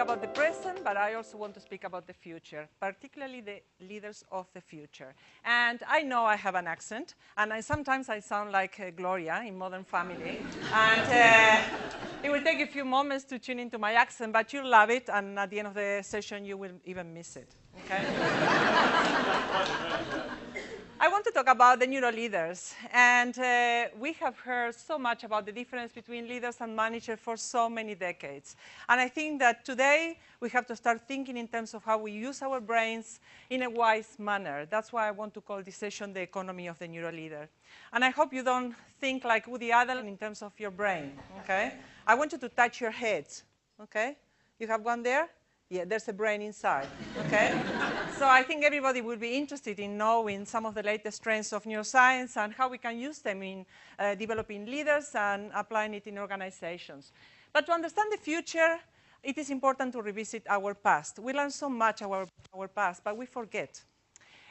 about the present, but I also want to speak about the future, particularly the leaders of the future. And I know I have an accent, and sometimes I sound like Gloria in Modern Family. And it will take a few moments to tune into my accent, but you'll love it, and at the end of the session, you will even miss it, okay? I want to talk about the neuro leaders, and we have heard so much about the difference between leaders and managers for so many decades. And I think that today we have to start thinking in terms of how we use our brains in a wise manner. That's why I want to call this session the economy of the neuro leader. And I hope you don't think like Woody Allen in terms of your brain, okay? I want you to touch your heads, okay? You have one there? Yeah, there's a brain inside, okay? So I think everybody will be interested in knowing some of the latest trends of neuroscience and how we can use them in developing leaders and applying it in organizations. But to understand the future, it is important to revisit our past. We learn so much about our past, but we forget.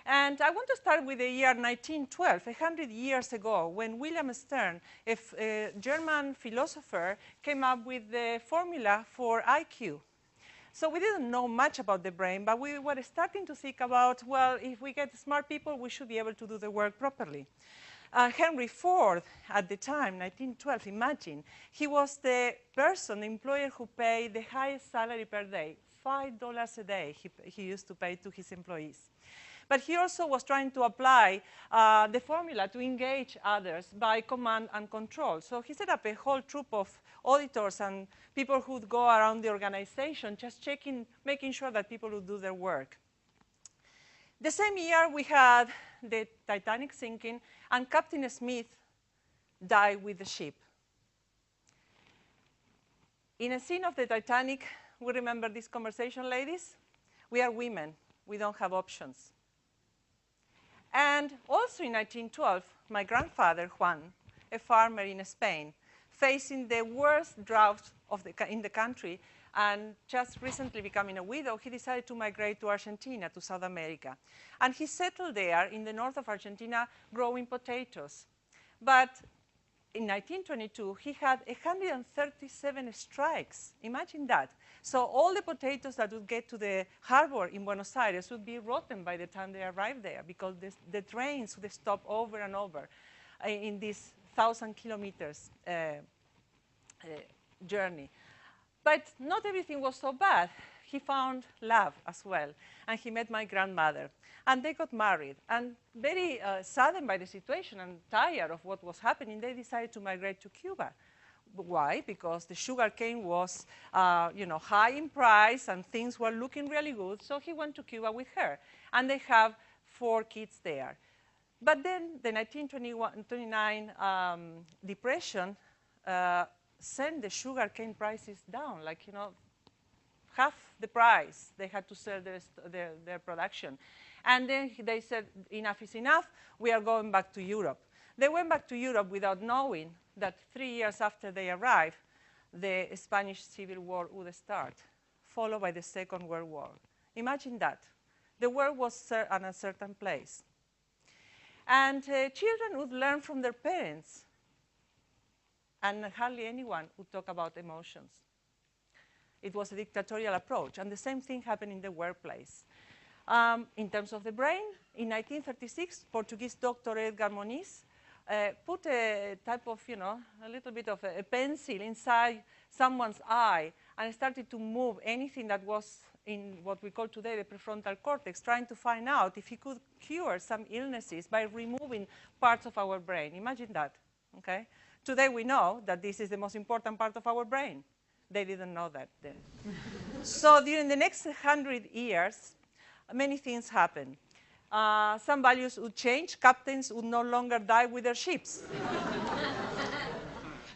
And I want to start with the year 1912, 100 years ago, when William Stern, a German philosopher, came up with the formula for IQ. So we didn't know much about the brain, but we were starting to think about, well, if we get smart people, we should be able to do the work properly. Henry Ford, at the time, 1912, imagine, he was the person, the employer who paid the highest salary per day, $5 a day he used to pay to his employees. But he also was trying to apply the formula to engage others by command and control. So he set up a whole troop of auditors and people who would go around the organization just checking, making sure that people would do their work. The same year, we had the Titanic sinking, and Captain Smith died with the ship. In a scene of the Titanic, we remember this conversation, ladies? We are women. We don't have options. And also in 1912, my grandfather, Juan, a farmer in Spain, facing the worst drought in the country and just recently becoming a widow, he decided to migrate to Argentina, to South America. And he settled there in the north of Argentina growing potatoes. But in 1922, he had 137 strikes. Imagine that. So all the potatoes that would get to the harbor in Buenos Aires would be rotten by the time they arrived there because the trains would stop over and over in this 1,000 kilometers journey. But not everything was so bad. He found love as well, and he met my grandmother. And they got married. And very saddened by the situation and tired of what was happening, they decided to migrate to Cuba. Why? Because the sugarcane was high in price and things were looking really good. So he went to Cuba with her. And they have 4 kids there. But then the 1929 depression sent the sugarcane prices down, like, half the price. They had to sell their production. And then they said, enough is enough. We are going back to Europe. They went back to Europe without knowing that 3 years after they arrived, the Spanish Civil War would start, followed by the Second World War. Imagine that. The world was an uncertain place. And children would learn from their parents, and hardly anyone would talk about emotions. It was a dictatorial approach, and the same thing happened in the workplace. In terms of the brain, in 1936, Portuguese doctor Edgar Moniz put a type of, a little bit of a pencil inside someone's eye and started to move anything that was in what we call today the prefrontal cortex, trying to find out if he could cure some illnesses by removing parts of our brain. Imagine that, okay? Today we know that this is the most important part of our brain. They didn't know that then. So during the next 100 years, many things happened. Some values would change. Captains would no longer die with their ships.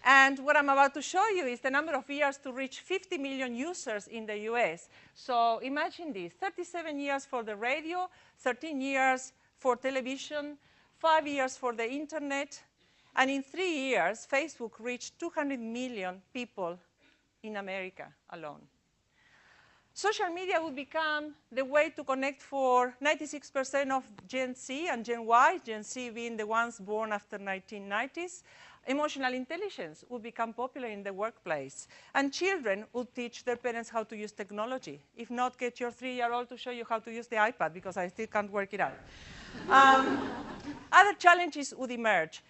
And what I'm about to show you is the number of years to reach 50 million users in the US. So imagine this, 37 years for the radio, 13 years for television, 5 years for the internet, and in 3 years, Facebook reached 200 million people in America alone. Social media will become the way to connect for 96% of Gen Z and Gen Y, Gen Z being the ones born after 1990s. Emotional intelligence would become popular in the workplace, and children would teach their parents how to use technology. If not, get your 3-year-old to show you how to use the iPad, because I still can't work it out. Other challenges would emerge.